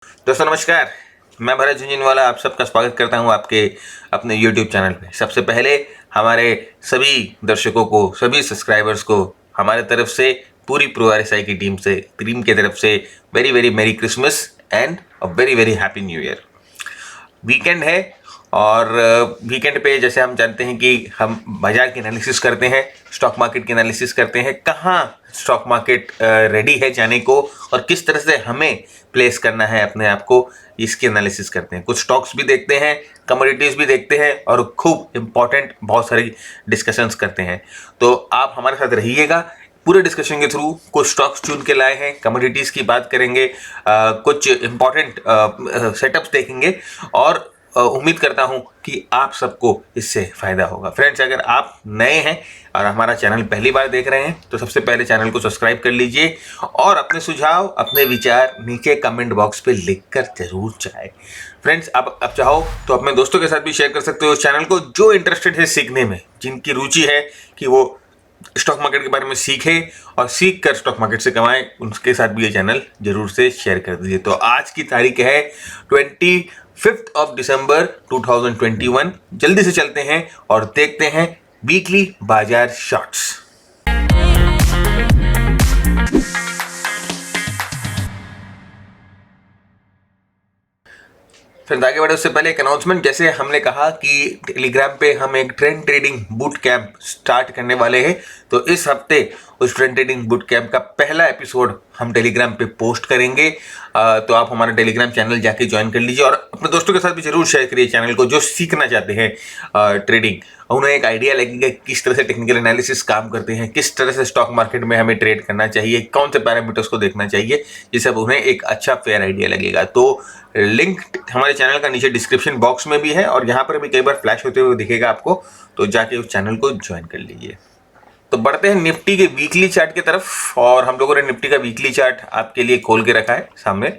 दोस्तों नमस्कार, मैं भरत झुंझुनवाला आप सबका स्वागत करता हूं आपके अपने YouTube चैनल पे। सबसे पहले हमारे सभी दर्शकों को, सभी सब्सक्राइबर्स को हमारे तरफ से, पूरी प्रो RSI की टीम की तरफ से वेरी वेरी मेरी Christmas and a very very happy new year. Weekend है और वीकेंड पे जैसे हम जानते हैं कि हम बाजार की एनालिसिस करते हैं, स्टॉक मार्केट की एनालिसिस करते हैं, कहाँ स्टॉक मार्केट रेडी है जाने को और किस तरह से हमें प्लेस करना है अपने आप को, इसकी एनालिसिस करते हैं। कुछ स्टॉक्स भी देखते हैं, कमोडिटीज़ भी देखते हैं और खूब इंपॉर्टेंट बहुत सारी डिस्कशंस करते हैं। तो आप हमारे साथ रहिएगा पूरे डिस्कशन के थ्रू। कुछ स्टॉक्स चुन के लाए हैं, कमोडिटीज़ की बात करेंगे, कुछ इंपॉर्टेंट सेटअप्स देखेंगे और उम्मीद करता हूं कि आप सबको इससे फ़ायदा होगा। फ्रेंड्स, अगर आप नए हैं और हमारा चैनल पहली बार देख रहे हैं तो सबसे पहले चैनल को सब्सक्राइब कर लीजिए और अपने सुझाव, अपने विचार नीचे कमेंट बॉक्स पे लिखकर जरूर जाएं। फ्रेंड्स, आप अब चाहो तो अपने दोस्तों के साथ भी शेयर कर सकते हो इस चैनल को, जो इंटरेस्टेड है सीखने में, जिनकी रुचि है कि वो स्टॉक मार्केट के बारे में सीखे और सीख कर स्टॉक मार्केट से कमाएं, उनके साथ भी ये चैनल जरूर से शेयर कर दीजिए। तो आज की तारीख है 25 दिसंबर 2021। जल्दी से चलते हैं और देखते हैं वीकली बाजार शॉर्ट्स। फिर आगे बढ़े उससे पहले एक अनाउंसमेंट। जैसे हमने कहा कि टेलीग्राम पे हम एक trend trading boot camp start करने वाले हैं, तो इस हफ्ते उस ट्रेंड ट्रेडिंग बूट कैंप का पहला एपिसोड हम टेलीग्राम पे पोस्ट करेंगे। तो आप हमारा टेलीग्राम चैनल जाके ज्वाइन कर लीजिए और अपने दोस्तों के साथ भी जरूर शेयर करिए चैनल को, जो सीखना चाहते हैं ट्रेडिंग। उन्हें एक आइडिया लगेगा किस तरह से टेक्निकल एनालिसिस काम करते हैं, किस तरह से स्टॉक मार्केट में हमें ट्रेड करना चाहिए, कौन से पैरामीटर्स को देखना चाहिए, ये सब उन्हें एक अच्छा फेयर आइडिया लगेगा। तो लिंक हमारे चैनल का नीचे डिस्क्रिप्शन बॉक्स में भी है और यहाँ पर भी कई बार फ्लैश होते हुए दिखेगा आपको, तो जाके उस चैनल को ज्वाइन कर लीजिए। तो बढ़ते हैं निफ्टी के वीकली चार्ट की तरफ और हम लोगों ने निफ्टी का वीकली चार्ट आपके लिए खोल के रखा है सामने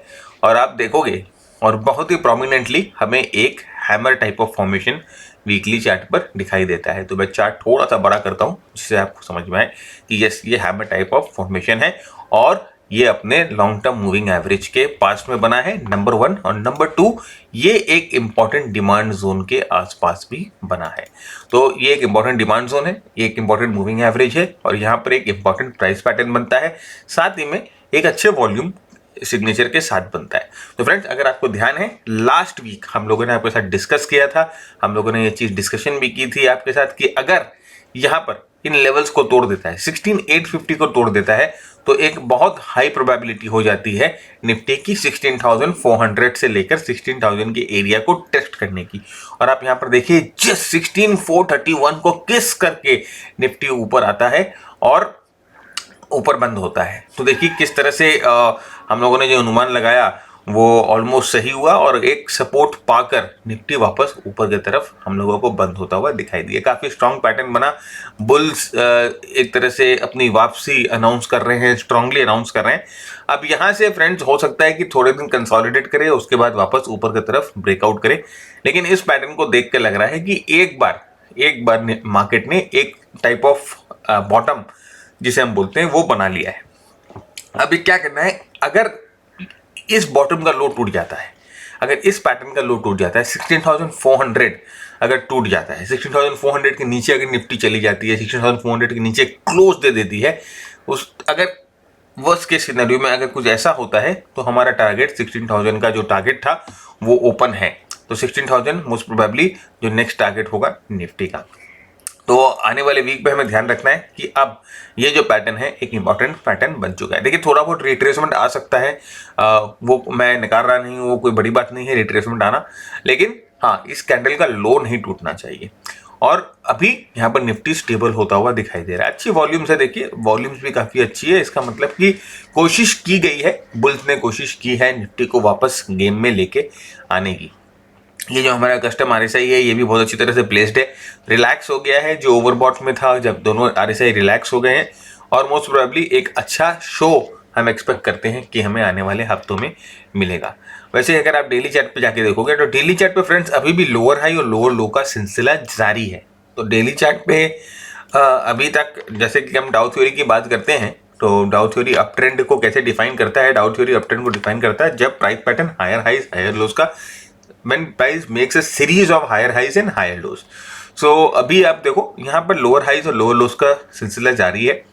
और आप देखोगे और बहुत ही प्रोमिनेंटली हमें एक hammer type of formation weekly chart पर दिखाई देता है। तो मैं चार्ट थोड़ा सा बड़ा करता हूँ जिससे आपको समझ में आए कि यस, ये हैमर टाइप ऑफ फॉर्मेशन है और ये अपने लॉन्ग टर्म मूविंग एवरेज के पास में बना है, नंबर 1। और नंबर 2, ये एक इंपॉर्टेंट डिमांड जोन के आसपास भी बना है। तो ये एक इंपॉर्टेंट डिमांड जोन है, एक इंपॉर्टेंट मूविंग एवरेज है और यहाँ पर एक इंपॉर्टेंट प्राइस पैटर्न बनता है, साथ ही में एक अच्छे वॉल्यूम सिग्नेचर के साथ बनता है। तो फ्रेंड्स, अगर आपको ध्यान है, लास्ट वीक हम लोगों ने आपके साथ डिस्कस किया था, हम लोगों ने ये चीज़ डिस्कशन भी की थी आपके साथ कि अगर यहाँ पर इन लेवल्स को तोड़ देता है, 16850 को तोड़ देता है, तो एक बहुत हाई प्रोबेबिलिटी हो जाती है निफ्टी की 16,400 से लेकर 16,000 के एरिया को टेस्ट करने की। और आप यहाँ पर देखिए, जस्ट 16,431 को किस करके निफ्टी ऊपर आता है और ऊपर बंद होता है। तो देखिए किस तरह से हम लोगों ने जो अनुमान लगाया वो ऑलमोस्ट सही हुआ और एक सपोर्ट पाकर निफ्टी वापस ऊपर की तरफ हम लोगों को बंद होता हुआ दिखाई दिया। काफ़ी स्ट्रांग पैटर्न बना। बुल्स एक तरह से अपनी वापसी अनाउंस कर रहे हैं, स्ट्रांगली अनाउंस कर रहे हैं। अब यहाँ से फ्रेंड्स हो सकता है कि थोड़े दिन कंसोलिडेट करे, उसके बाद वापस ऊपर की तरफ ब्रेकआउट करे, लेकिन इस पैटर्न को देख कर लग रहा है कि एक बार मार्केट ने एक टाइप ऑफ बॉटम जिसे हम बोलते हैं वो बना लिया है। अभी क्या करना है, अगर इस बॉटम का लो टूट जाता है, अगर इस पैटर्न का लो टूट जाता है, 16,400 अगर टूट जाता है, 16,400 के नीचे अगर निफ्टी चली जाती है, 16,400 के नीचे क्लोज दे देती है, उस अगर वर्स्ट के सिनेरियो में अगर कुछ ऐसा होता है तो हमारा टारगेट 16,000 का जो टारगेट था वो ओपन है। तो 16,000 मोस्ट प्रोबेबली जो नेक्स्ट टारगेट होगा निफ्टी का। तो आने वाले वीक पे हमें ध्यान रखना है कि अब ये जो पैटर्न है एक इंपॉर्टेंट पैटर्न बन चुका है। देखिए थोड़ा बहुत रिट्रेसमेंट आ सकता है, वो मैं नकार रहा नहीं हूँ, वो कोई बड़ी बात नहीं है रिट्रेसमेंट आना, लेकिन हाँ, इस कैंडल का लो नहीं टूटना चाहिए। और अभी यहाँ पर निफ्टी स्टेबल होता हुआ दिखाई दे रहा है। अच्छी वॉल्यूम्स है, देखिए वॉल्यूम्स भी काफ़ी अच्छी है। इसका मतलब कि कोशिश की गई है, बुल्स ने कोशिश की है निफ्टी को वापस गेम में लेके आने की। ये जो हमारा कस्टम RSI है ये भी बहुत अच्छी तरह से प्लेस्ड है, रिलैक्स हो गया है जो ओवरबॉट में था। जब दोनों RSI रिलैक्स हो गए हैं और मोस्ट प्रोबेबली एक अच्छा शो हम एक्सपेक्ट करते हैं कि हमें आने वाले हफ्तों में मिलेगा। वैसे अगर आप डेली चार्ट पे जाके देखोगे तो डेली चार्ट पे फ्रेंड्स अभी भी लोअर हाई और लोअर लो का सिलसिला जारी है। तो डेली चार्ट पे अभी तक जैसे कि हम डाउ थ्योरी की बात करते हैं तो डाउ थ्योरी अप ट्रेंड को कैसे डिफाइन करता है? डाउ थ्योरी अप ट्रेंड को डिफाइन करता है जब price pattern higher highs higher lows का, when price makes a series of higher highs and higher lows. So अभी आप देखो यहाँ पर लोअर हाइज और लोअर लोज का सिलसिला जारी है।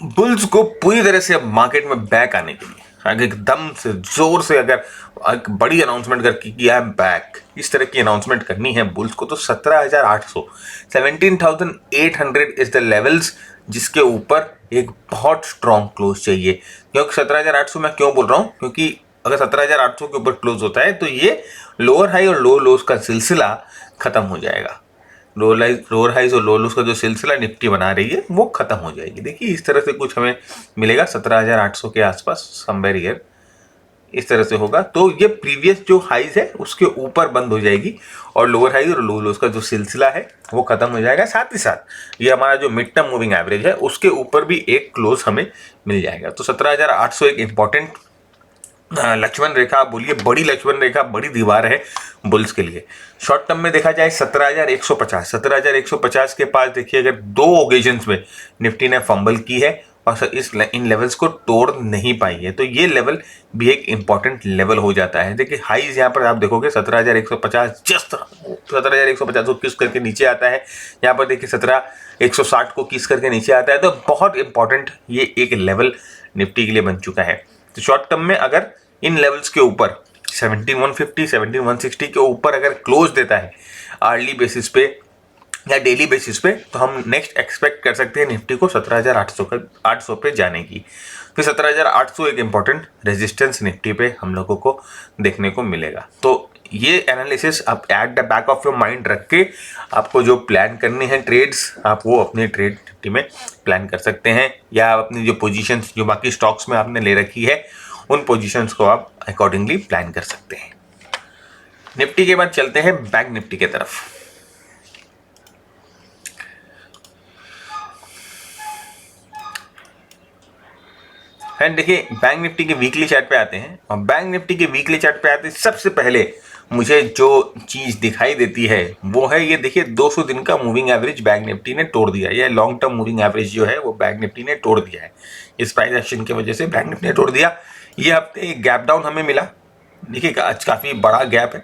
बुल्स को पूरी तरह से अब मार्केट में बैक आने के लिए अगर एकदम से जोर से अगर एक बड़ी अनाउंसमेंट करके कि आई एम बैक, इस तरह की अनाउंसमेंट करनी है बुल्स को, तो 17,800 17,800 इज द लेवल्स जिसके ऊपर एक बहुत स्ट्रॉन्ग क्लोज चाहिए। क्योंकि 17,800 मैं क्यों बोल रहा हूँ, क्योंकि अगर 17,800 के ऊपर क्लोज होता है तो ये लोअर हाई और लोअर लोज का सिलसिला खत्म हो जाएगा। लोअर हाइज और लोअर लोज का जो सिलसिला निफ्टी बना रही है वो खत्म हो जाएगी। देखिए इस तरह से कुछ हमें मिलेगा 17,800 के आसपास, समवेयर हियर इस तरह से होगा। तो ये प्रीवियस जो हाइज है उसके ऊपर बंद हो जाएगी और लोअर हाइज और लोअर लोज का जो सिलसिला है वो खत्म हो जाएगा। साथ ही साथ ये हमारा जो मिड टर्म मूविंग एवरेज है उसके ऊपर भी एक क्लोज हमें मिल जाएगा। तो 17,800 एक इंपॉर्टेंट लक्ष्मण रेखा बोलिए, बड़ी लक्ष्मण रेखा, बड़ी दीवार है बुल्स के लिए। शॉर्ट टर्म में देखा जाए 17,150 के पास देखिए अगर दो ओकेजन्स में निफ्टी ने फंबल की है और इन लेवल्स को तोड़ नहीं पाई है, तो ये लेवल भी एक इंपॉर्टेंट लेवल हो जाता है। देखिए हाईज यहाँ पर आप देखोगे 17,150, जस्ट 17,150 को किस करके नीचे आता है। यहाँ पर देखिए 17,160 को किस करके नीचे आता है। तो बहुत इंपॉर्टेंट ये एक लेवल निफ्टी के लिए बन चुका है। तो शॉर्ट टर्म में अगर इन लेवल्स के ऊपर 17,150 17,160 के ऊपर अगर क्लोज देता है आर्ली बेसिस पे या डेली बेसिस पे, तो हम नेक्स्ट एक्सपेक्ट कर सकते हैं निफ्टी को 17,800 पे जाने की। फिर 17,800 एक इंपॉर्टेंट रेजिस्टेंस निफ्टी पे हम लोगों को देखने को मिलेगा। तो ये एनालिसिस आप at the back of your mind रख के आपको जो प्लान करने हैं ट्रेड्स, आप वो अपने ट्रेड निफ्टी में प्लान कर सकते हैं, या अपनी जो पोजीशंस जो बाकी स्टॉक्स में आपने ले रखी है उन पोजीशंस को आप अकॉर्डिंगली प्लान कर सकते हैं। निफ्टी के बाद चलते हैं बैंक निफ्टी की तरफ। एंड देखिए बैंक निफ्टी के वीकली चार्ट पे आते हैं, और बैंक निफ्टी के वीकली चार्ट पे आते हैं सबसे पहले मुझे जो चीज दिखाई देती है वो है ये देखिए 200 दिन का मूविंग एवरेज बैंक निफ्टी ने तोड़ दिया। ये लॉन्ग टर्म मूविंग एवरेज जो है वो बैंक निफ्टी ने तोड़ दिया है। इस प्राइस एक्शन की वजह से बैंक निफ्टी ने तोड़ दिया। ये हफ्ते एक गैप डाउन हमें मिला, देखिए आज काफ़ी बड़ा गैप है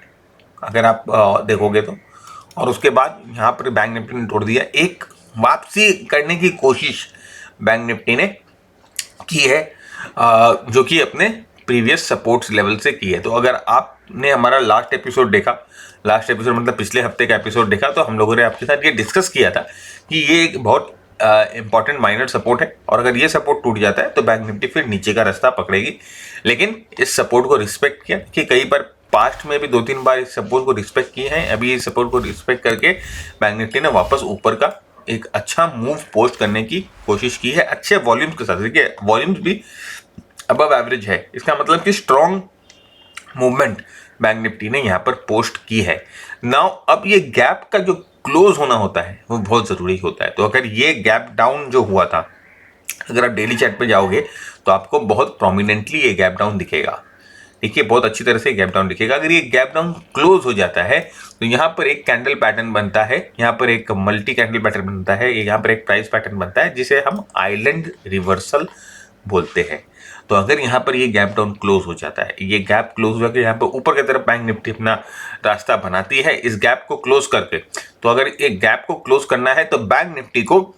अगर आप देखोगे तो, और उसके बाद यहाँ पर बैंक निफ्टी ने तोड़ दिया। एक वापसी करने की कोशिश बैंक निफ्टी ने की है जो कि अपने प्रीवियस सपोर्ट्स लेवल से की है। तो अगर आपने हमारा लास्ट एपिसोड देखा, लास्ट एपिसोड मतलब पिछले हफ्ते का एपिसोड देखा, तो हम लोगों ने आपके साथ ये डिस्कस किया था कि ये एक बहुत इंपॉर्टेंट माइनर सपोर्ट है, और अगर ये सपोर्ट टूट जाता है तो बैंक निफ्टी फिर नीचे का रास्ता पकड़ेगी। लेकिन इस सपोर्ट को रिस्पेक्ट किया कि कई बार पास्ट में भी 2-3 बार इस सपोर्ट को रिस्पेक्ट किए हैं। अभी इस सपोर्ट को रिस्पेक्ट करके बैंक निफ्टी ने वापस ऊपर का एक अच्छा मूव पोस्ट करने की कोशिश की है अच्छे वॉल्यूम्स के साथ। देखिए वॉल्यूम्स भी अबव एवरेज है, इसका मतलब कि स्ट्रॉन्ग मूवमेंट बैंक निफ्टी ने यहाँ पर पोस्ट की है। नाउ अब ये गैप का जो क्लोज होना होता है वो बहुत ज़रूरी होता है। तो अगर ये गैप डाउन जो हुआ था, अगर आप डेली चार्ट पे जाओगे तो आपको बहुत प्रोमिनेंटली ये गैप डाउन दिखेगा। देखिए बहुत अच्छी तरह से गैप डाउन दिखेगा। अगर ये गैप डाउन क्लोज हो जाता है तो यहाँ पर एक कैंडल पैटर्न बनता है, यहाँ पर एक मल्टी कैंडल पैटर्न बनता है, यहाँ पर एक प्राइस पैटर्न बनता है जिसे हम आइलैंड रिवर्सल बोलते हैं। तो अगर यहाँ पर ये गैप डाउन क्लोज हो जाता है, ये गैप क्लोज होकर यहाँ पर ऊपर की तरफ बैंक निफ्टी अपना रास्ता बनाती है इस गैप को क्लोज करके। तो अगर एक गैप को क्लोज करना है तो बैंक निफ्टी को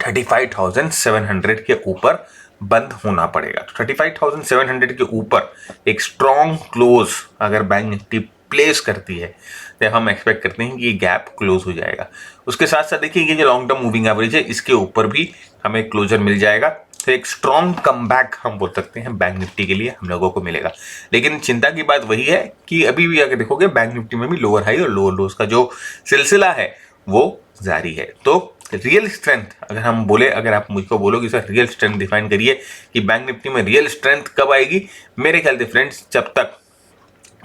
35,700 के ऊपर बंद होना पड़ेगा। तो 35,700 के ऊपर एक स्ट्रॉन्ग क्लोज अगर बैंक निफ्टी प्लेस करती है तो हम एक्सपेक्ट करते हैं कि ये गैप क्लोज हो जाएगा। उसके साथ साथ देखिए ये जो लॉन्ग टर्म मूविंग एवरेज है इसके ऊपर भी हमें क्लोजर मिल जाएगा। तो एक स्ट्रॉन्ग कमबैक हम बोल सकते हैं बैंक निफ्टी के लिए हम लोगों को मिलेगा। लेकिन चिंता की बात वही है कि अभी भी अगर देखोगे बैंक निफ्टी में भी लोअर हाई और लोअर लोज का जो सिलसिला है वो जारी है। तो रियल स्ट्रेंथ अगर हम बोले, अगर आप मुझको बोलोगे सर रियल स्ट्रेंथ डिफाइन करिए कि बैंक निफ्टी में रियल स्ट्रेंथ कब आएगी, मेरे ख्याल से फ्रेंड्स जब तक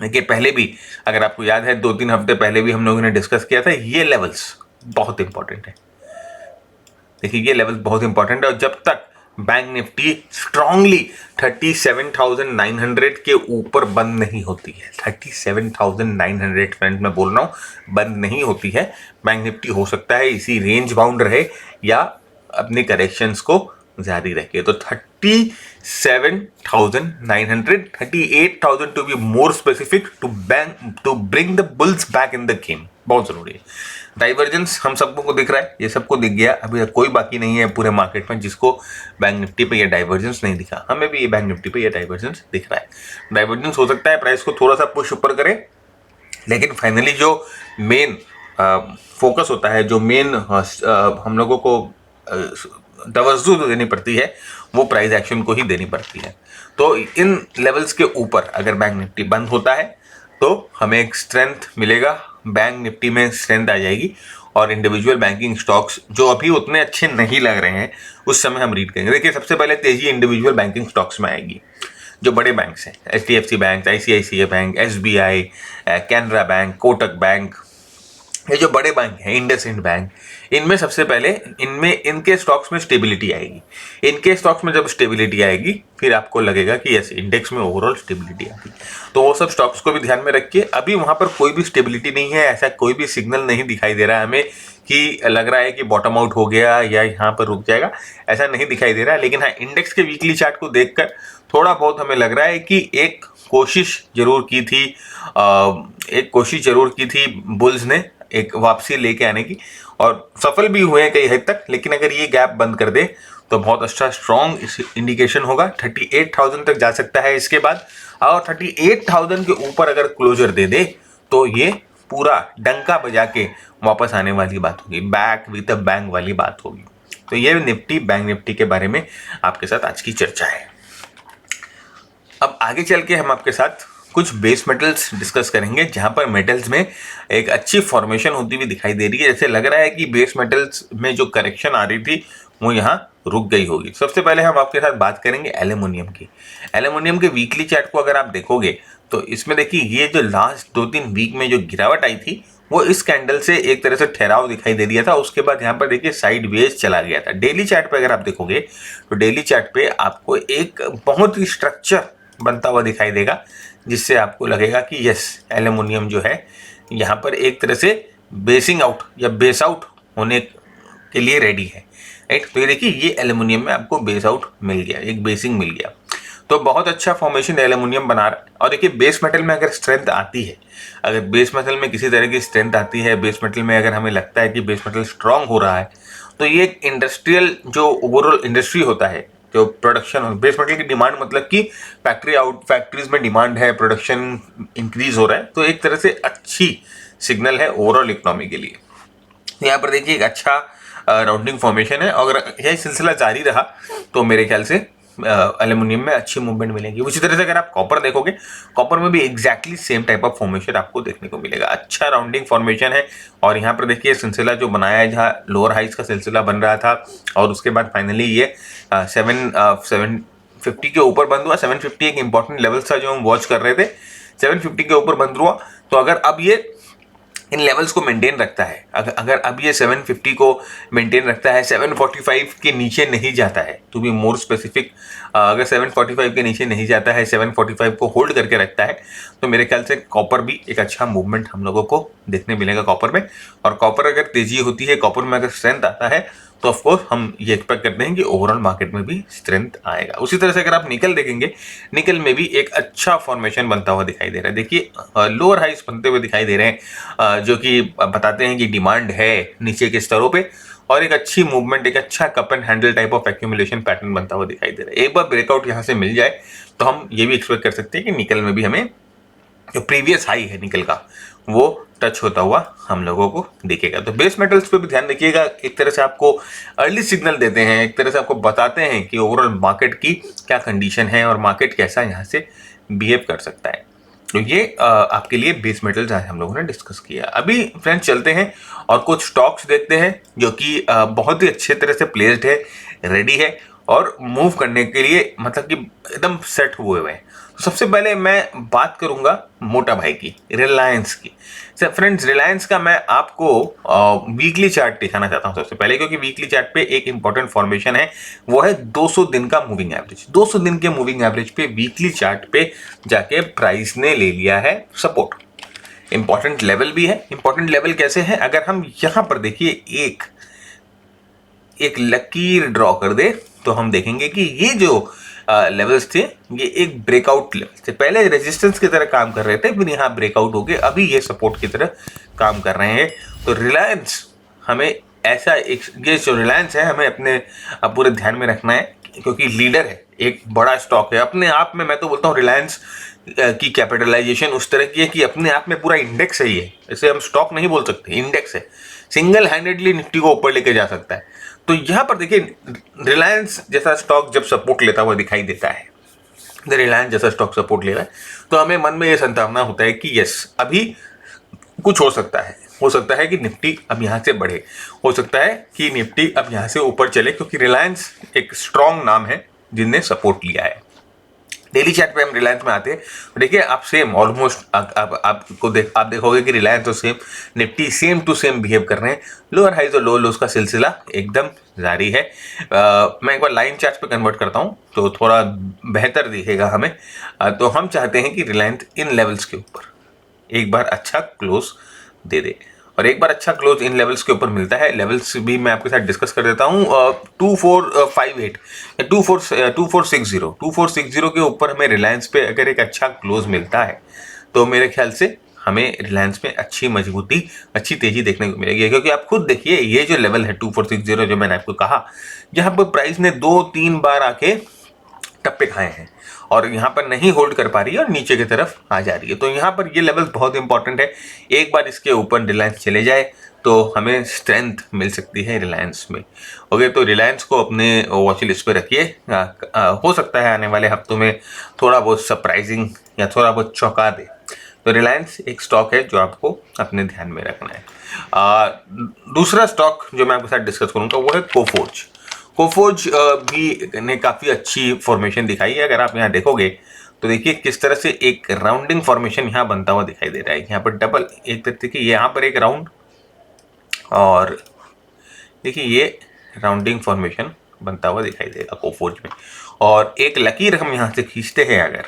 देखिए पहले भी अगर आपको याद है 2-3 हफ्ते पहले भी हम लोगों ने डिस्कस किया था, ये लेवल्स बहुत इंपॉर्टेंट है। देखिए ये लेवल्स बहुत इंपॉर्टेंट है, और जब तक बैंक निफ्टी स्ट्रांगली 37,900 के ऊपर बंद नहीं होती है, 37,900 फ्रेंड्स मैं बोल रहा हूँ बंद नहीं होती है, बैंक निफ्टी हो सकता है इसी रेंज बाउंड रहे या अपने करेक्शंस को जारी रखे। तो 37,900, 38,000 to be more specific, to bring the bulls back in the game, बहुत जरूरी है। डाइवर्जेंस हम सबको को दिख रहा है, ये सबको दिख गया, अभी तक कोई बाकी नहीं है पूरे मार्केट में जिसको बैंक निफ्टी पे ये डाइवर्जेंस नहीं दिखा। हमें भी ये बैंक निफ्टी पे ये डाइवर्जेंस दिख रहा है। डाइवर्जेंस हो सकता है प्राइस को थोड़ा सा पुश ऊपर करे, लेकिन फाइनली जो मेन फोकस होता है, जो मेन हम लोगों को तवज्जो देनी पड़ती है, वो प्राइस एक्शन को ही देनी पड़ती है। तो इन लेवल्स के ऊपर अगर बैंक निफ्टी बंद होता है तो हमें एक स्ट्रेंथ मिलेगा, बैंक निफ्टी में स्ट्रेंथ आ जाएगी, और इंडिविजुअल बैंकिंग स्टॉक्स जो अभी उतने अच्छे नहीं लग रहे हैं उस समय हम रीड करेंगे। देखिए सबसे पहले तेजी इंडिविजुअल बैंकिंग स्टॉक्स में आएगी। जो बड़े बैंक्स हैं, HDFC bank, ICICI bank, SBI, Canara bank, Kotak bank, ये जो बड़े बैंक हैं, इंडसइंड बैंक, इनमें सबसे पहले इनके स्टॉक्स में स्टेबिलिटी आएगी। इनके स्टॉक्स में जब स्टेबिलिटी आएगी फिर आपको लगेगा कि यस इंडेक्स में ओवरऑल स्टेबिलिटी आएगी। तो वो सब स्टॉक्स को भी ध्यान में रखिए। अभी वहाँ पर कोई भी स्टेबिलिटी नहीं है, ऐसा कोई भी सिग्नल नहीं दिखाई दे रहा है हमें कि लग रहा है कि बॉटम आउट हो गया या यहाँ पर रुक जाएगा, ऐसा नहीं दिखाई दे रहा है। लेकिन हाँ, इंडेक्स के वीकली चार्ट को देखकर थोड़ा बहुत हमें लग रहा है कि एक कोशिश जरूर की थी बुल्स ने एक वापसी लेके आने की, और सफल भी हुए हैं कई हद तक। लेकिन अगर ये गैप बंद कर दे तो बहुत अच्छा स्ट्रॉन्ग इंडिकेशन होगा, 38,000 तक जा सकता है इसके बाद। और 38,000 के ऊपर अगर क्लोजर दे दे तो ये पूरा डंका बजा के वापस आने वाली बात होगी, बैक विद अ बैंग वाली बात होगी। तो ये निफ्टी, बैंक निफ्टी के बारे में आपके साथ आज की चर्चा है। अब आगे चल के हम आपके साथ कुछ बेस मेटल्स डिस्कस करेंगे, जहां पर मेटल्स में एक अच्छी फॉर्मेशन होती हुई दिखाई दे रही है। जैसे लग रहा है कि बेस मेटल्स में जो करेक्शन आ रही थी वो यहाँ रुक गई होगी। सबसे पहले हम आपके साथ बात करेंगे एल्यूमिनियम की। एल्यूमिनियम के वीकली चार्ट को अगर आप देखोगे तो इसमें देखिए ये जो लास्ट 2-3 वीक में जो गिरावट आई थी वो इस कैंडल से एक तरह से ठहराव दिखाई दे दिया था। उसके बाद यहाँ पर देखिए साइड वेज चला गया था। डेली चार्ट पे अगर आप देखोगे तो डेली चार्ट पे आपको एक बहुत ही स्ट्रक्चर बनता हुआ दिखाई देगा, जिससे आपको लगेगा कि यस एल्यूमिनियम जो है यहाँ पर एक तरह से बेसिंग आउट या बेस आउट होने के लिए रेडी है, राइट। तो ये देखिए ये एल्यूमिनियम में आपको बेस आउट मिल गया, एक बेसिंग मिल गया। तो बहुत अच्छा फॉर्मेशन एल्यूमिनियम बना रहा है। और देखिए बेस मेटल में अगर स्ट्रेंथ आती है, अगर बेस मेटल में किसी तरह की स्ट्रेंथ आती है, बेस मेटल में अगर हमें लगता है कि बेस मेटल स्ट्रांग हो रहा है, तो ये एक इंडस्ट्रियल जो ओवरऑल इंडस्ट्री होता है, जो प्रोडक्शन, बेस मेटल की डिमांड मतलब कि फैक्ट्रीज में डिमांड है, प्रोडक्शन इंक्रीज हो रहा है, तो एक तरह से अच्छी सिग्नल है ओवरऑल इकोनॉमी के लिए। यहाँ पर देखिए एक अच्छा राउंडिंग फॉर्मेशन है। अगर यह सिलसिला जारी रहा तो मेरे ख्याल से एल्यूमिनियम में अच्छी मूवमेंट मिलेगी। उसी तरह से अगर आप कॉपर देखोगे, कॉपर में भी exactly same type of formation आपको देखने को मिलेगा। अच्छा राउंडिंग फॉर्मेशन है। और यहाँ पर देखिए सिलसिला जो बनाया है, जहाँ लोअर हाइज का सिलसिला बन रहा था और उसके बाद फाइनली ये 750 के ऊपर बंद हुआ। 750 एक इंपॉर्टेंट लेवल था जो हम वॉच कर रहे थे, 750 के ऊपर बंद हुआ। तो अगर अब ये इन लेवल्स को मेंटेन रखता है, अगर अब ये 750 को मेंटेन रखता है, 745 के नीचे नहीं जाता है, टू बी मोर स्पेसिफिक, अगर 745 के नीचे नहीं जाता है, 745 को होल्ड करके रखता है, तो मेरे ख्याल से कॉपर भी एक अच्छा मूवमेंट हम लोगों को देखने मिलेगा कॉपर में। और कॉपर अगर तेजी होती है, कॉपर में अगर स्ट्रेंथ आता है, तो ऑफकोर्स हम ये एक्सपेक्ट करते हैं कि ओवरऑल मार्केट में भी स्ट्रेंथ आएगा। उसी तरह से अगर आप निकल देखेंगे, निकल में भी एक अच्छा फॉर्मेशन बनता हुआ दिखाई दे रहा है। देखिए लोअर हाइस बनते हुए दिखाई दे रहे हैं, जो कि बताते हैं कि डिमांड है नीचे के स्तरों पे, और एक अच्छी मूवमेंट, एक अच्छा cup and handle type of accumulation pattern बनता हुआ दिखाई दे रहा है। एक बार ब्रेकआउट यहाँ से मिल जाए तो हम ये भी एक्सपेक्ट कर सकते हैं कि निकल में भी हमें जो प्रीवियस हाई है निकल का, वो टच होता हुआ हम लोगों को दिखेगा। तो बेस मेटल्स पे भी ध्यान रखिएगा, एक तरह से आपको अर्ली सिग्नल देते हैं, एक तरह से आपको बताते हैं कि ओवरऑल मार्केट की क्या कंडीशन है और मार्केट कैसा यहाँ से बिहेव कर सकता है। तो ये आपके लिए बेस मेटल्स आज हम लोगों ने डिस्कस किया। अभी फ्रेंड्स चलते हैं और कुछ स्टॉक्स देखते हैं जो कि बहुत ही अच्छे तरह से प्लेस्ड है, रेडी है और मूव करने के लिए, मतलब कि एकदम सेट हुए हुए हैं। सबसे पहले मैं बात करूंगा मोटा भाई की, रिलायंस की। सर फ्रेंड्स, रिलायंस का मैं आपको वीकली चार्ट दिखाना चाहता हूं सबसे पहले, क्योंकि वीकली चार्ट पे एक इंपॉर्टेंट फॉर्मेशन है, वो है 200 दिन का मूविंग एवरेज। 200 दिन के मूविंग एवरेज पे वीकली चार्ट पे जाके प्राइस ने ले लिया है सपोर्ट। इंपॉर्टेंट लेवल भी है। इंपॉर्टेंट लेवल कैसे है, अगर हम यहां पर देखिए एक लकीर ड्रॉ कर दे तो हम देखेंगे कि ये जो लेवल्स थे ये एक ब्रेकआउट लेवल थे। पहले रेजिस्टेंस की तरह काम कर रहे थे, फिर यहाँ ब्रेकआउट हो गए, अभी ये सपोर्ट की तरह काम कर रहे हैं। तो रिलायंस हमें ऐसा एक, ये जो रिलायंस है हमें अपने पूरे ध्यान में रखना है, क्योंकि लीडर है, एक बड़ा स्टॉक है अपने आप में। मैं तो बोलता हूँ रिलायंस की कैपिटलाइजेशन उस तरह की है कि अपने आप में पूरा इंडेक्स है ये। इसे हम स्टॉक नहीं बोल सकते, इंडेक्स है, सिंगल हैंडेडली निफ्टी को ऊपर लेके जा सकता है। तो यहाँ पर देखिए रिलायंस जैसा स्टॉक जब सपोर्ट लेता हुआ दिखाई देता है, रिलायंस जैसा स्टॉक सपोर्ट ले रहा है, तो हमें मन में ये संभावना होता है कि यस अभी कुछ हो सकता है कि निफ्टी अब यहाँ से बढ़े, हो सकता है कि निफ्टी अब यहाँ से ऊपर चले, क्योंकि रिलायंस एक स्ट्रॉन्ग नाम है जिनने सपोर्ट लिया है। डेली चार्ट पे हम रिलायंस में आते हैं, देखिए आप सेम ऑलमोस्ट आप देखोगे कि रिलायंस और same Nifty same to same behave कर रहे हैं। लोअर हाइज और लोअर लोज का सिलसिला एकदम जारी है। मैं एक बार लाइन चार्ट पे कन्वर्ट करता हूँ तो थोड़ा बेहतर दिखेगा हमें। तो हम चाहते हैं कि रिलायंस इन लेवल्स के ऊपर एक बार अच्छा क्लोज दे दे, और एक बार अच्छा क्लोज इन लेवल्स के ऊपर मिलता है। लेवल्स भी मैं आपके साथ डिस्कस कर देता हूँ। 2458 या 2460 के ऊपर हमें रिलायंस पे अगर एक अच्छा क्लोज मिलता है तो मेरे ख्याल से हमें रिलायंस में अच्छी मजबूती, अच्छी तेजी देखने को मिलेगी। क्योंकि आप खुद देखिए ये जो लेवल है 2460 जो मैंने आपको कहा, यहाँ पर प्राइस ने 2-3 बार आके टप्पे खाए हैं और यहाँ पर नहीं होल्ड कर पा रही है और नीचे की तरफ आ जा रही है। तो यहाँ पर ये लेवल बहुत इंपॉर्टेंट है। एक बार इसके ऊपर रिलायंस चले जाए तो हमें स्ट्रेंथ मिल सकती है रिलायंस में। ओके, तो रिलायंस को अपने वॉच लिस्ट पे रखिए। हो सकता है आने वाले हफ्तों में थोड़ा बहुत सरप्राइजिंग या थोड़ा बहुत चौंका दे। तो रिलायंस एक स्टॉक है जो आपको अपने ध्यान में रखना है। दूसरा स्टॉक जो मैं आपके साथ डिस्कस करूँगा वो है कोफोर्ज। कोफोर्ज भी ने काफ़ी अच्छी फॉर्मेशन दिखाई है। अगर आप यहाँ देखोगे तो देखिए किस तरह से एक राउंडिंग फॉर्मेशन यहाँ बनता हुआ दिखाई दे रहा है। यहाँ पर डबल एक तरह की यहाँ पर एक राउंड, और देखिए ये राउंडिंग फॉर्मेशन बनता हुआ दिखाई देगा कोफोर्ज में। और एक लकीर हम यहाँ से खींचते हैं, अगर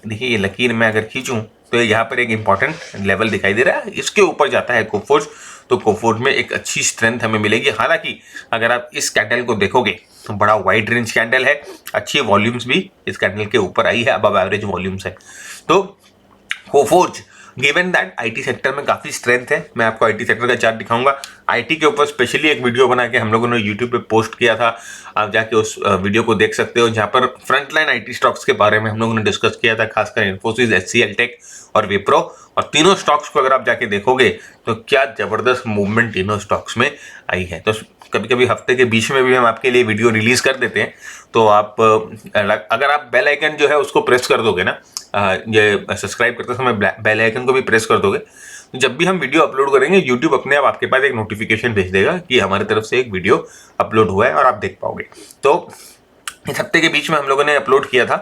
देखिए ये लकीर मैं अगर खींचूं तो यहाँ पर एक इंपॉर्टेंट लेवल दिखाई दे रहा है, इसके ऊपर जाता है कोफोर्ज। तो कोफोर्ज में एक अच्छी स्ट्रेंथ हमें मिलेगी। हालांकि अगर आप इस कैंडल को देखोगे तो बड़ा वाइड रेंज कैंडल है, अच्छी वॉल्यूम्स भी इस कैंडल के ऊपर आई है, अबव एवरेज वॉल्यूम्स है। तो Coforge given that IT sector में काफ़ी स्ट्रेंथ है। मैं आपको आईटी सेक्टर का चार्ट दिखाऊंगा। आईटी के ऊपर स्पेशली एक वीडियो बना के हम लोगों ने यूट्यूब पे पोस्ट किया था, आप जाके उस वीडियो को देख सकते हो, जहाँ पर फ्रंटलाइन आईटी स्टॉक्स के बारे में हम लोगों ने डिस्कस किया था, खासकर इन्फोसिस, एचसीएल टेक और विप्रो। और तीनों स्टॉक्स को अगर आप जाके देखोगे तो क्या जबरदस्त मूवमेंट तीनों स्टॉक्स में आई है। तो कभी कभी हफ्ते के बीच में भी हम आपके लिए वीडियो रिलीज कर देते हैं, तो आप अगर आप बेल आइकन जो है उसको प्रेस कर दोगे ना, ये सब्सक्राइब करते समय बेल आइकन को भी प्रेस कर दोगे, तो जब भी हम वीडियो अपलोड करेंगे यूट्यूब अपने आप आपके पास एक नोटिफिकेशन भेज देगा कि हमारी तरफ से एक वीडियो अपलोड हुआ है और आप देख पाओगे। तो इस हफ्ते के बीच में हम लोगों ने अपलोड किया था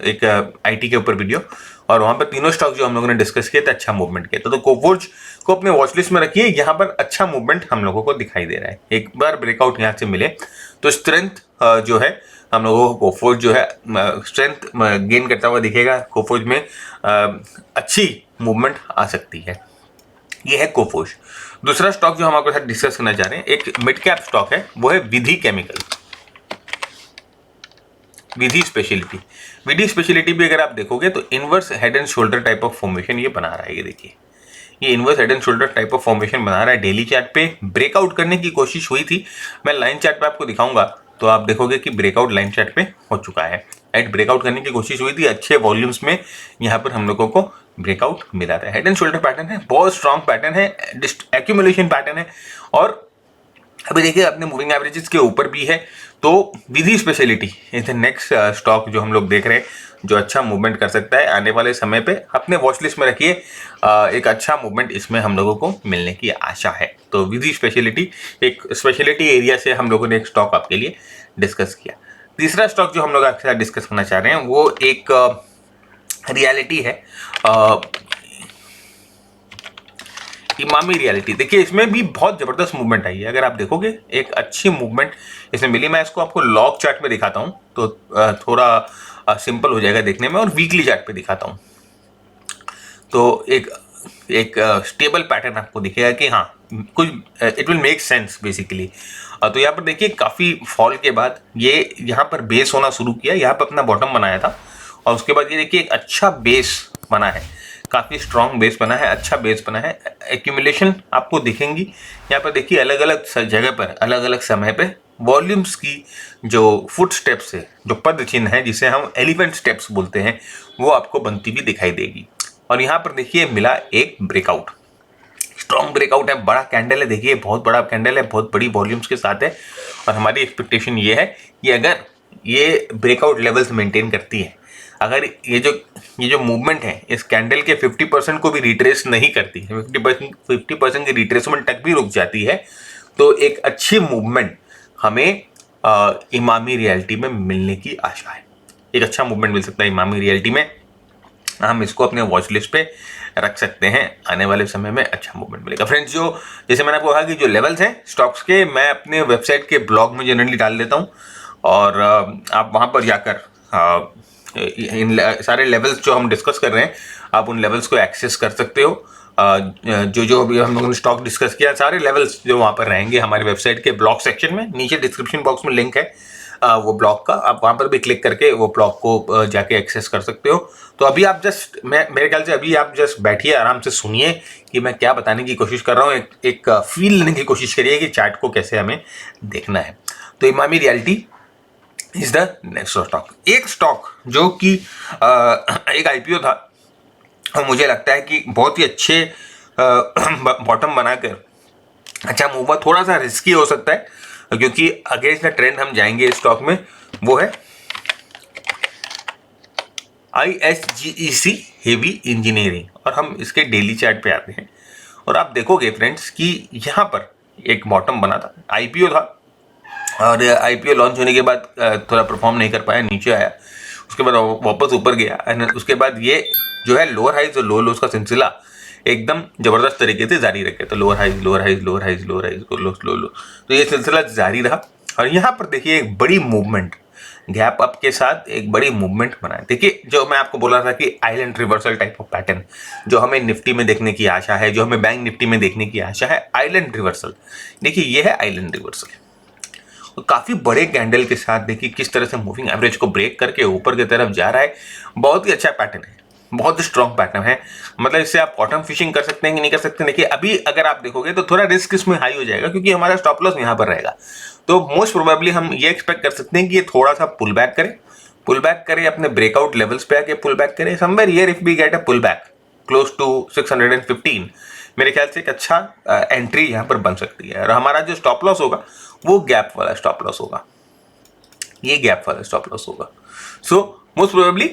एक आईटी के ऊपर वीडियो, और वहाँ पर तीनों स्टॉक जो हम लोगों ने डिस्कस किए थे अच्छा मूवमेंट किया था। तो कोफोर्ज को अपने वॉच लिस्ट में रखिए, यहाँ पर अच्छा मूवमेंट हम लोगों को दिखाई दे रहा है। एक बार ब्रेकआउट यहाँ से मिले तो स्ट्रेंथ जो है हम लोगों को कोफोर्ज जो है स्ट्रेंथ गेन करता हुआ दिखेगा। कोफोर्ज में अच्छी मूवमेंट आ सकती है। ये है कोफोर्ज। दूसरा स्टॉक जो हम आपके साथ डिस्कस करना चाह रहे हैं एक मिड कैप स्टॉक है, वो है विधि केमिकल, विधि स्पेशलिटी। विधि स्पेशलिटी भी अगर आप देखोगे तो inverse head and shoulder type of formation ये बना रहा है। ये देखिए ये inverse head and shoulder type of formation बना रहा है। डेली चार्ट पे ब्रेकआउट करने की कोशिश हुई थी, मैं लाइन चार्ट पे आपको दिखाऊंगा तो आप देखोगे कि ब्रेकआउट लाइन चार्ट पे हो चुका है। राइट, ब्रेकआउट करने की कोशिश हुई थी, अच्छे वॉल्यूम्स में यहाँ पर हम लोगों को ब्रेकआउट मिला था। हेड एंड शोल्डर पैटर्न है, बहुत स्ट्रॉन्ग पैटर्न है, एक्यूमुलेशन पैटर्न है, और अभी देखिए अपने मूविंग एवरेजेस के ऊपर भी है। तो Vidhi speciality is the next stock जो हम लोग देख रहे हैं जो अच्छा मूवमेंट कर सकता है आने वाले समय पे। अपने वॉच लिस्ट में रखिए, एक अच्छा मूवमेंट इसमें हम लोगों को मिलने की आशा है। तो विधि स्पेशलिटी एक स्पेशलिटी एरिया से हम लोगों ने एक स्टॉक आपके लिए डिस्कस किया। तीसरा स्टॉक जो हम लोग आपके साथ डिस्कस करना चाह रहे हैं वो एक रियलिटी है, इमामी रियलिटी। देखिए इसमें भी बहुत जबरदस्त मूवमेंट आई है। अगर आप देखोगे एक अच्छी मूवमेंट इसमें मिली। मैं इसको आपको लॉग चार्ट में दिखाता हूँ तो थोड़ा सिंपल हो जाएगा देखने में, और वीकली चार्ट पे दिखाता हूँ। तो एक एक स्टेबल पैटर्न आपको दिखेगा कि हाँ कुछ it will make sense basically. तो यहाँ पर देखिए काफ़ी फॉल के बाद ये यहाँ पर बेस होना शुरू किया, यहाँ पर अपना बॉटम बनाया था और उसके बाद ये देखिए एक अच्छा बेस बना है, काफ़ी स्ट्रॉन्ग बेस बना है, अच्छा बेस बना है। एक्यूमुलेशन आपको दिखेंगी यहाँ पर देखिए अलग अलग जगह पर अलग अलग समय पे वॉल्यूम्स की जो फुट स्टेप्स है, जो पद चिन्ह है जिसे हम एलिफेंट स्टेप्स बोलते हैं, वो आपको बनती हुई दिखाई देगी। और यहाँ पर देखिए मिला एक ब्रेकआउट, स्ट्रॉन्ग ब्रेकआउट है, बड़ा कैंडल है, देखिए बहुत बड़ा कैंडल है, बहुत बड़ी वॉल्यूम्स के साथ है। और हमारी एक्सपेक्टेशन ये है कि अगर ये ब्रेकआउट लेवल्स मेंटेन करती है, अगर ये जो मूवमेंट है इस कैंडल के 50% को भी रिट्रेस नहीं करती है, 50% की रिट्रेसमेंट तक भी रुक जाती है, तो एक अच्छी मूवमेंट हमें इमामी रियलिटी में मिलने की आशा है। एक अच्छा मूवमेंट मिल सकता है इमामी रियलिटी में, हम इसको अपने वॉच लिस्ट पे रख सकते हैं, आने वाले समय में अच्छा मूवमेंट मिलेगा। फ्रेंड्स, जो जैसे मैंने आपको कहा कि जो लेवल्स हैं स्टॉक्स के, मैं अपने वेबसाइट के ब्लॉग में जनरली डाल देता हूँ और आप वहाँ पर जाकर इन सारे लेवल्स जो हम डिस्कस कर रहे हैं, आप उन लेवल्स को एक्सेस कर सकते हो। जो अभी हम लोगों ने स्टॉक डिस्कस किया, सारे लेवल्स जो वहाँ पर रहेंगे हमारे वेबसाइट के ब्लॉग सेक्शन में, नीचे डिस्क्रिप्शन बॉक्स में लिंक है वो ब्लॉग का, आप वहाँ पर भी क्लिक करके वो ब्लॉग को जाके एक्सेस कर सकते हो। तो अभी आप जस्ट मेरे ख्याल से अभी आप जस्ट बैठिए, आराम से सुनिए कि मैं क्या बताने की कोशिश कर रहा हूँ, एक फील लेने की कोशिश करिए कि चार्ट को कैसे हमें देखना है। तो Emami reality is the next stock. एक स्टॉक जो कि एक आईपीओ था और मुझे लगता है कि बहुत ही अच्छे बॉटम बनाकर अच्छा मूव हुआ, थोड़ा सा रिस्की हो सकता है क्योंकि अगेंस्ट द ट्रेंड हम जाएंगे इस स्टॉक में, वो है ISGEC हेवी इंजीनियरिंग। और हम इसके डेली चार्ट पे आते हैं और आप देखोगे फ्रेंड्स कि यहाँ पर एक बॉटम बना था, आईपीओ था और आईपीओ लॉन्च होने के बाद थोड़ा परफॉर्म नहीं कर पाया, नीचे आया, उसके बाद वापस ऊपर गया एंड उसके बाद ये जो है लोअर हाइज और लोअर लोस का सिलसिला एकदम जबरदस्त तरीके से जारी रखे। तो lower highs lower highs lower highs lower highs low low, तो ये सिलसिला जारी रहा और यहाँ पर देखिए एक बड़ी मूवमेंट, गैप अप के साथ एक बड़ी मूवमेंट बना है। देखिए जो मैं आपको बोला था कि island reversal type of pattern जो हमें निफ्टी में देखने की आशा है, जो हमें बैंक निफ्टी में देखने की आशा है, आइलैंड रिवर्सल। देखिए ये है आइलैंड रिवर्सल, काफ़ी बड़े कैंडल के साथ देखिए किस तरह से मूविंग एवरेज को ब्रेक करके ऊपर की तरफ जा रहा है। बहुत ही अच्छा पैटर्न है, बहुत स्ट्रॉन्ग पैटर्न है। मतलब इससे आप बॉटम फिशिंग कर सकते हैं कि नहीं कर सकते। देखिए अभी अगर आप देखोगे तो थोड़ा रिस्क इसमें हाई हो जाएगा क्योंकि हमारा स्टॉप लॉस यहाँ पर रहेगा। तो मोस्ट प्रोबेबली हम ये एक्सपेक्ट कर सकते हैं कि ये थोड़ा सा पुल बैक करे अपने ब्रेकआउट लेवल्स पे आके पुल बैक करे। Somewhere here if we get a pull back close to 615, मेरे ख्याल से एक अच्छा एंट्री यहाँ पर बन सकती है। और हमारा जो स्टॉप लॉस होगा वो गैप वाला स्टॉप लॉस होगा, ये गैप वाला स्टॉप लॉस होगा। सो मोस्ट प्रोबेबली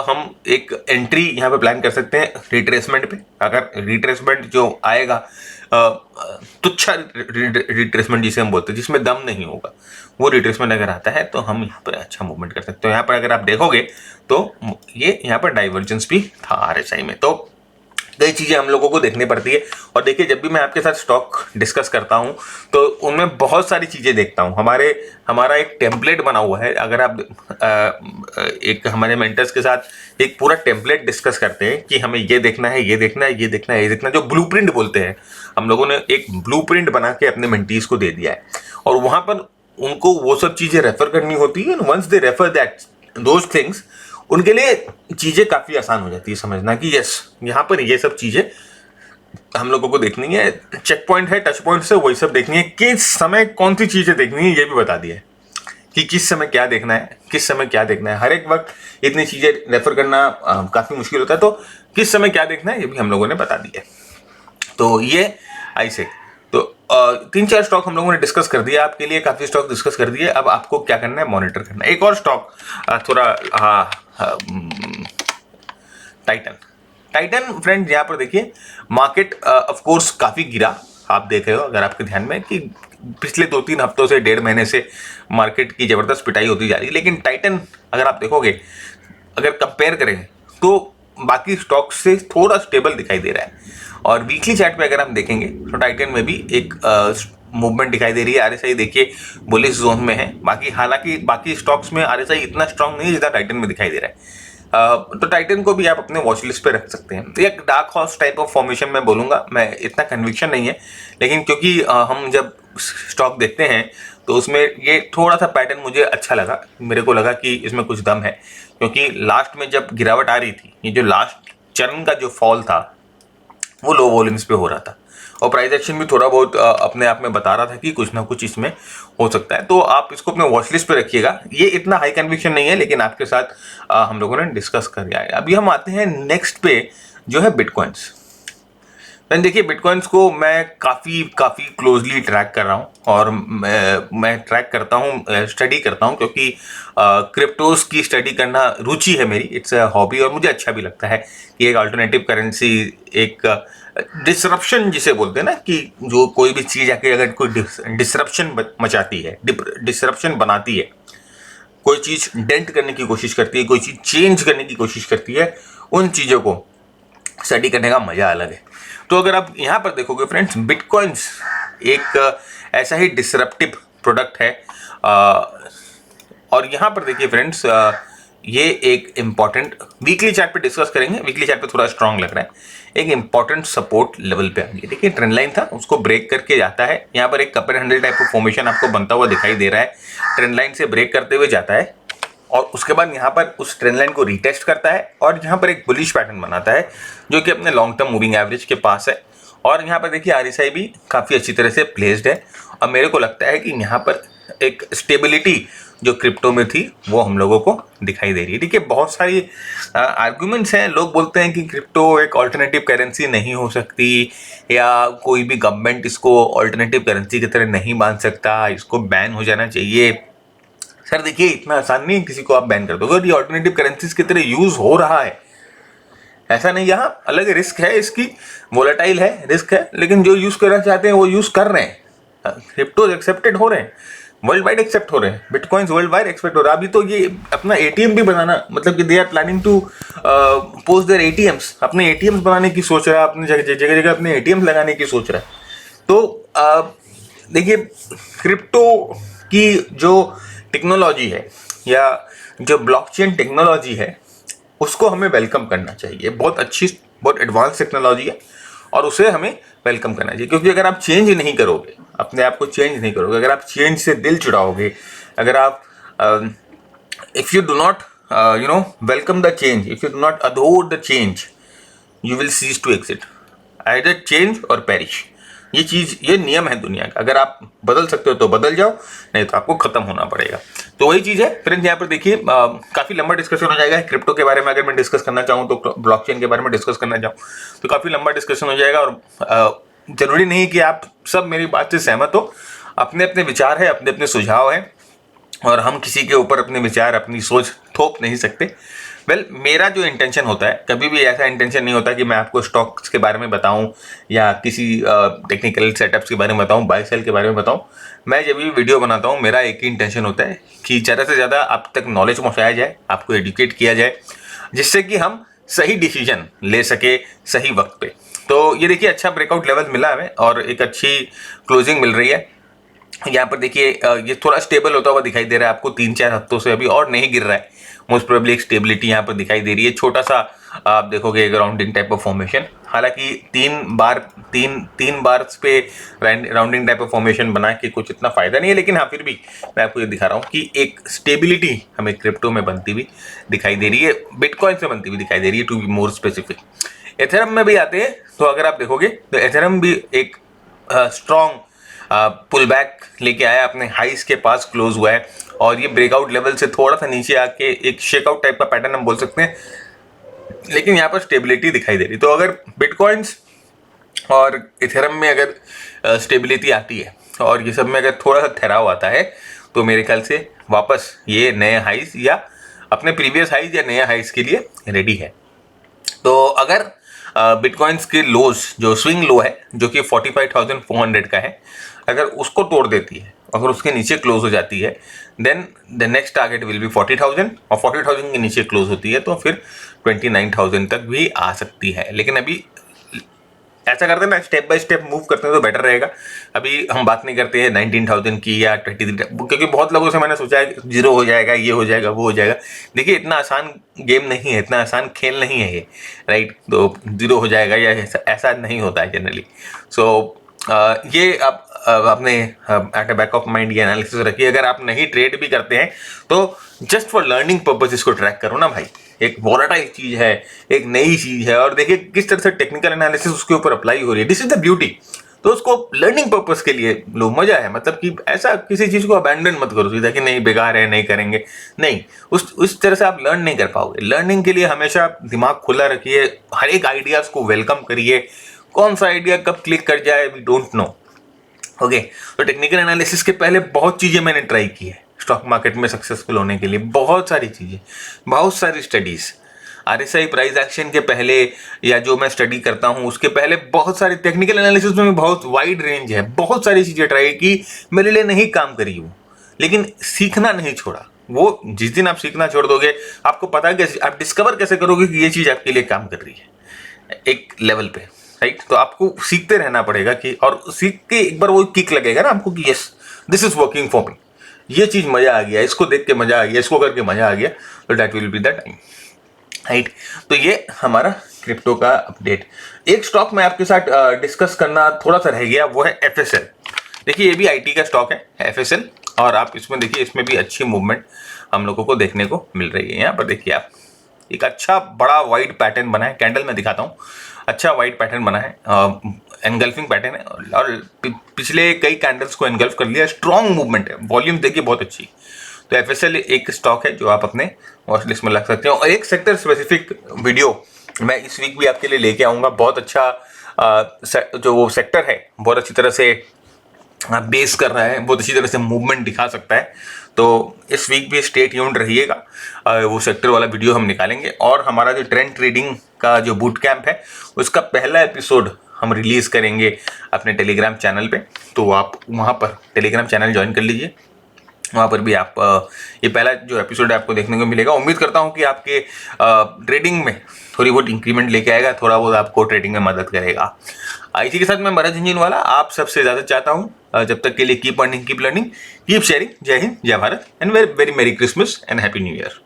हम एक एंट्री यहाँ पे प्लान कर सकते हैं रिट्रेसमेंट पे। अगर रिट्रेसमेंट जो आएगा तुच्छा रिट्रेसमेंट जिसे हम बोलते हैं, जिसमें दम नहीं होगा, वो रिट्रेसमेंट अगर आता है तो हम यहाँ पर अच्छा मूवमेंट कर सकते हैं। यहाँ पर अगर आप देखोगे तो ये यहाँ पर डाइवर्जेंस भी था RSI में। तो कई चीज़ें हम लोगों को देखनी पड़ती है। और देखिए जब भी मैं आपके साथ स्टॉक डिस्कस करता हूं तो उनमें बहुत सारी चीज़ें देखता हूं। हमारा एक टेम्पलेट बना हुआ है। अगर आप एक हमारे मेंटर्स के साथ एक पूरा टेम्पलेट डिस्कस करते हैं कि हमें ये देखना है, ये देखना है, ये देखना है, ये देखना है, जो ब्लूप्रिंट बोलते हैं, हम लोगों ने एक ब्लूप्रिंट बना के अपने मेंटीज को दे दिया है और वहाँ पर उनको वो सब चीज़ें रेफर करनी होती है। Once they refer that those things, उनके लिए चीज़ें काफ़ी आसान हो जाती है समझना कि यस यहाँ पर ये सब चीज़ें हम लोगों को देखनी है। चेक पॉइंट है, टच पॉइंट से वही सब देखनी है। किस समय कौन सी चीज़ें देखनी है ये भी बता दिया है कि किस समय क्या देखना है, किस समय क्या देखना है। हर एक वक्त इतनी चीज़ें रेफर करना काफ़ी मुश्किल होता है, तो किस समय क्या देखना है ये भी हम लोगों ने बता दिया है। तो ये ऐसे तो 3-4 स्टॉक हम लोगों ने डिस्कस कर दिया, आपके लिए काफ़ी स्टॉक डिस्कस कर दिए। अब आपको क्या करना है, मॉनिटर करना है। एक और स्टॉक थोड़ा टाइटन फ्रेंड, यहाँ पर देखिए मार्केट ऑफ कोर्स काफ़ी गिरा। आप देख रहे हो अगर आपके ध्यान में कि पिछले 2-3 हफ्तों से, 1.5 महीने से मार्केट की ज़बरदस्त पिटाई होती जा रही है। लेकिन टाइटन अगर आप देखोगे, अगर कंपेयर करें तो बाकी स्टॉक से थोड़ा स्टेबल दिखाई दे रहा है। और वीकली चार्ट पे अगर हम देखेंगे तो टाइटन में भी एक मूवमेंट दिखाई दे रही है। RSI देखिए बुलिश जोन में है। हालांकि बाकी स्टॉक्स में RSI इतना स्ट्रांग नहीं है जितना टाइटन में दिखाई दे रहा है। तो टाइटन को भी आप अपने वॉच लिस्ट पे रख सकते हैं। तो एक dark horse type of formation मैं बोलूँगा, मैं इतना कन्विक्शन नहीं है, लेकिन क्योंकि हम जब स्टॉक देखते हैं तो उसमें ये थोड़ा सा पैटर्न मुझे अच्छा लगा, मेरे को लगा कि इसमें कुछ दम है, क्योंकि लास्ट में जब गिरावट आ रही थी, ये जो लास्ट चरण का जो फॉल था वो लो वॉल्यूम्स पे हो रहा था और प्राइस एक्शन भी थोड़ा बहुत अपने आप में बता रहा था कि कुछ ना कुछ इसमें हो सकता है। तो आप इसको अपने वॉच लिस्ट पे रखिएगा। ये इतना हाई कन्विक्शन नहीं है, लेकिन आपके साथ हम लोगों ने डिस्कस कर लिया है। अभी हम आते हैं नेक्स्ट पे, जो है बिटकॉइंस। देखिए, बिटकॉइंस को मैं काफ़ी क्लोजली ट्रैक कर रहा हूँ और मैं ट्रैक करता हूँ, स्टडी करता हूँ, क्योंकि क्रिप्टोस की स्टडी करना रुचि है मेरी, इट्स अ हॉबी, और मुझे अच्छा भी लगता है कि एक अल्टरनेटिव करेंसी, एक डिसरप्शन जिसे बोलते हैं ना, कि जो कोई भी चीज़ आके अगर कोई डिसरप्शन मचाती है, डिसरप्शन बनाती है, कोई चीज़ डेंट करने की कोशिश करती है, कोई चीज़ चेंज करने की कोशिश करती है, उन चीज़ों को स्टडी करने का मज़ा अलग है। तो अगर आप यहाँ पर देखोगे फ्रेंड्स, बिटकॉइंस एक ऐसा ही डिसरप्टिव प्रोडक्ट है, और यहाँ पर देखिए फ्रेंड्स, ये एक इम्पॉर्टेंट वीकली चार्ट पे डिस्कस करेंगे। वीकली चार्ट पे थोड़ा स्ट्रांग लग रहा है, एक इम्पॉर्टेंट सपोर्ट लेवल पे आ गया। देखिए, ट्रेंड लाइन था, उसको ब्रेक करके जाता है। यहाँ पर एक Kapoor handle type of formation आपको बनता हुआ दिखाई दे रहा है, ट्रेंड लाइन से ब्रेक करते हुए जाता है और उसके बाद यहाँ पर उस ट्रेंड लाइन को रीटेस्ट करता है और यहाँ पर एक बुलिश पैटर्न बनाता है, जो कि अपने लॉन्ग टर्म मूविंग एवरेज के पास है। और यहाँ पर देखिए, RSI भी काफ़ी अच्छी तरह से प्लेस्ड है और मेरे को लगता है कि यहाँ पर एक स्टेबिलिटी जो क्रिप्टो में थी वो हम लोगों को दिखाई दे रही है। देखिए, बहुत सारी आर्गुमेंट्स हैं। लोग बोलते हैं कि क्रिप्टो एक ऑल्टरनेटिव करेंसी नहीं हो सकती, या कोई भी गवर्नमेंट इसको ऑल्टरनेटिव करेंसी की तरह नहीं मान सकता, इसको बैन हो जाना चाहिए। सर देखिए, इतना आसान नहीं है किसी को आप बैन कर दोगे। ये ऑल्टरनेटिव करेंसीज की तरह यूज हो रहा है, ऐसा नहीं। यहाँ अलग रिस्क है, इसकी वोलेटाइल है, रिस्क है, लेकिन जो यूज करना चाहते हैं वो यूज कर रहे हैं। क्रिप्टोज एक्सेप्टेड हो रहे हैं, वर्ल्ड वाइड एक्सेप्ट हो रहे हैं, बिटकॉइंस वर्ल्ड वाइड एक्सेप्ट हो रहा है। अभी तो ये अपना ATM भी बनाना, मतलब कि they are planning to post their ATMs, अपने ATMs बनाने की सोच रहा है, अपने जगह जगह अपने ATMs लगाने की सोच रहा है। तो देखिए, क्रिप्टो की जो टेक्नोलॉजी है या जो ब्लॉकचेन टेक्नोलॉजी है, उसको हमें वेलकम करना चाहिए। बहुत अच्छी, बहुत एडवांस टेक्नोलॉजी है और उसे हमें वेलकम करना चाहिए, क्योंकि अगर आप चेंज नहीं करोगे, अपने आप को चेंज नहीं करोगे, अगर आप चेंज से दिल चुराओगे, अगर आप if you do not welcome the change, if you do not adore the change, you will cease to exist, either change और पेरिश। ये चीज़, ये नियम है दुनिया का। अगर आप बदल सकते हो तो बदल जाओ, नहीं तो आपको खत्म होना पड़ेगा। तो वही चीज़ है फ्रेंड्स। यहाँ पर देखिए, काफ़ी लंबा डिस्कशन हो जाएगा क्रिप्टो के बारे में। अगर मैं डिस्कस करना चाहूँ तो, ब्लॉकचेन के बारे में डिस्कस करना चाहूँ तो काफ़ी लंबा डिस्कशन हो जाएगा। और ज़रूरी नहीं कि आप सब मेरी बात से सहमत हो। अपने अपने विचार है, अपने अपने सुझाव हैं, और हम किसी के ऊपर अपने विचार, अपनी सोच थोप नहीं सकते। मेरा जो इंटेंशन होता है, कभी भी ऐसा इंटेंशन नहीं होता कि मैं आपको स्टॉक्स के बारे में बताऊं या किसी टेक्निकल सेटअप्स के बारे में बताऊं, बाय सेल के बारे में बताऊं। मैं जब भी वीडियो बनाता हूं, मेरा एक ही इंटेंशन होता है कि ज़्यादा से ज़्यादा आप तक नॉलेज पहुंचाया जाए, आपको एजुकेट किया जाए, जिससे कि हम सही डिसीजन ले सके सही वक्त पे। तो ये देखिए, अच्छा ब्रेकआउट लेवल मिला हमें और एक अच्छी क्लोजिंग मिल रही है। यहाँ पर देखिए, ये थोड़ा स्टेबल होता हुआ दिखाई दे रहा है आपको 3-4 हफ्तों से, अभी और नहीं गिर रहा है। मोस्ट प्रोबेबली एक स्टेबिलिटी यहाँ पर दिखाई दे रही है। छोटा सा आप देखोगे राउंडिंग टाइप ऑफ फॉर्मेशन, हालांकि तीन बार पे राउंडिंग टाइप ऑफ फॉर्मेशन बना के कुछ इतना फायदा नहीं है, लेकिन हाँ, फिर भी मैं आपको ये दिखा रहा हूँ कि एक स्टेबिलिटी हमें क्रिप्टो में बनती हुई दिखाई दे रही है, बिटकॉइन से बनती हुई दिखाई दे रही है, टू बी मोर स्पेसिफिक। एथेरम में भी आते हैं तो अगर आप देखोगे तो एथेरम भी एक स्ट्रॉन्ग पुल बैक लेके आया, अपने हाइस के पास क्लोज हुआ है और ये ब्रेकआउट लेवल से थोड़ा सा नीचे आके एक शेकआउट टाइप का पैटर्न हम बोल सकते हैं, लेकिन यहाँ पर स्टेबिलिटी दिखाई दे रही। तो अगर बिटकॉइंस और इथेरम में अगर स्टेबिलिटी आती है और ये सब में अगर थोड़ा सा ठहराव आता है, तो मेरे ख्याल से वापस ये नए हाइस या अपने प्रीवियस हाइस या नए हाइस के लिए रेडी है। तो अगर बिटकॉइंस के लोज, जो स्विंग लो है जो कि 45,400 का है, अगर उसको तोड़ देती है, अगर उसके नीचे क्लोज हो जाती है, then the next target will be 40,000, और 40,000 के नीचे क्लोज होती है तो फिर 29,000 तक भी आ सकती है। लेकिन अभी ऐसा करते हैं ना, स्टेप बाय स्टेप मूव करते हैं तो बेटर रहेगा। अभी हम बात नहीं करते हैं 19,000 की या 23, क्योंकि बहुत लोगों से मैंने सोचा है 0 हो जाएगा, ये हो जाएगा, वो हो जाएगा। देखिए इतना आसान गेम नहीं है, इतना आसान खेल नहीं है ये, राइट। तो 0 हो जाएगा या ऐसा नहीं होता है जनरली। सो ये आप अपने at the back of mind ये एनालिसिस रखिए। अगर आप नहीं ट्रेड भी करते हैं तो जस्ट फॉर लर्निंग पर्पज इसको ट्रैक करो ना भाई। एक वोलेटाइल चीज है, एक नई चीज है, और देखिए किस तरह से टेक्निकल एनालिसिस उसके ऊपर अप्लाई हो रही है। This is the beauty. तो उसको लर्निंग पर्पज के लिए लो, मजा है। मतलब कि ऐसा किसी चीज को अबैंडन मत करो सीधा कि नहीं बेकार है, नहीं करेंगे, नहीं। उस तरह से आप लर्न नहीं कर पाओगे। लर्निंग के लिए हमेशा दिमाग खुला रखिए, हर एक आइडियाज को वेलकम करिए। कौन सा आइडिया कब क्लिक कर जाए वी डोंट नो। ओके, तो टेक्निकल एनालिसिस के पहले बहुत चीजें मैंने ट्राई की है स्टॉक मार्केट में सक्सेसफुल होने के लिए। बहुत सारी चीजें, बहुत सारी स्टडीज। आरएसआई प्राइस एक्शन के पहले या जो मैं स्टडी करता हूं उसके पहले बहुत सारी टेक्निकल एनालिसिस में बहुत वाइड रेंज है। बहुत सारी चीजें ट्राई की, मेरे लिए नहीं काम करी वो, लेकिन सीखना नहीं छोड़ा। वो जिस दिन आप सीखना छोड़ दोगे, आपको पता है कैसे, आप डिस्कवर कैसे करोगे कि ये चीज आपके लिए काम कर रही है एक लेवल पे, राइट। तो आपको सीखते रहना पड़ेगा कि, और सीख के एक बार वो किक लगेगा ना आपको कि yes this is working for me, ये चीज मजा आ गया, इसको देख के मजा आ गया, इसको करके मजा आ गया, तो that will be the time, right. तो ये हमारा क्रिप्टो का अपडेट। एक स्टॉक मैं आपके साथ डिस्कस करना थोड़ा सा रह गया, वो है एफएसएल। देखिए ये भी आईटी का स्टॉक है एफएसएल, और आप इसमें देखिए, इसमें भी अच्छी मूवमेंट हम लोगों को देखने को मिल रही है। यहाँ पर देखिए आप, एक अच्छा बड़ा वाइड पैटर्न बना है, कैंडल में दिखाता हूँ। अच्छा वाइड पैटर्न बना है, एनगल्फिंग पैटर्न है, और पिछले कई कैंडल्स को एनगल्फ कर लिया। स्ट्रॉन्ग मूवमेंट है, वॉल्यूम देखिए बहुत अच्छी। तो एफएसएल एक स्टॉक है जो आप अपने वॉच लिस्ट में लग सकते हो। और एक सेक्टर स्पेसिफिक वीडियो मैं इस वीक भी आपके लिए लेके आऊँगा। बहुत अच्छा जो वो सेक्टर है बहुत अच्छी तरह से बेस कर रहा है, बहुत अच्छी तरह से मूवमेंट दिखा सकता है। तो इस वीक भी स्टे ट्यून्ड रहिएगा, वो सेक्टर वाला वीडियो हम निकालेंगे। और हमारा जो ट्रेंड ट्रेडिंग का जो बूट कैंप है उसका पहला एपिसोड हम रिलीज करेंगे अपने टेलीग्राम चैनल पे। तो आप वहाँ पर टेलीग्राम चैनल ज्वाइन कर लीजिए, वहाँ पर भी आप ये पहला जो एपिसोड है आपको देखने को मिलेगा। उम्मीद करता हूँ कि आपके ट्रेडिंग में थोड़ी बहुत इंक्रीमेंट लेके आएगा, थोड़ा बहुत आपको ट्रेडिंग में मदद करेगा। इसी के साथ मैं भरत झुंझुनवाला आप सबसे ज़्यादा चाहता हूँ जब तक के लिए keep earning, keep learning, keep sharing. जय हिंद, जय भारत, एंड वेरी वेरी मेरी Christmas and happy new year.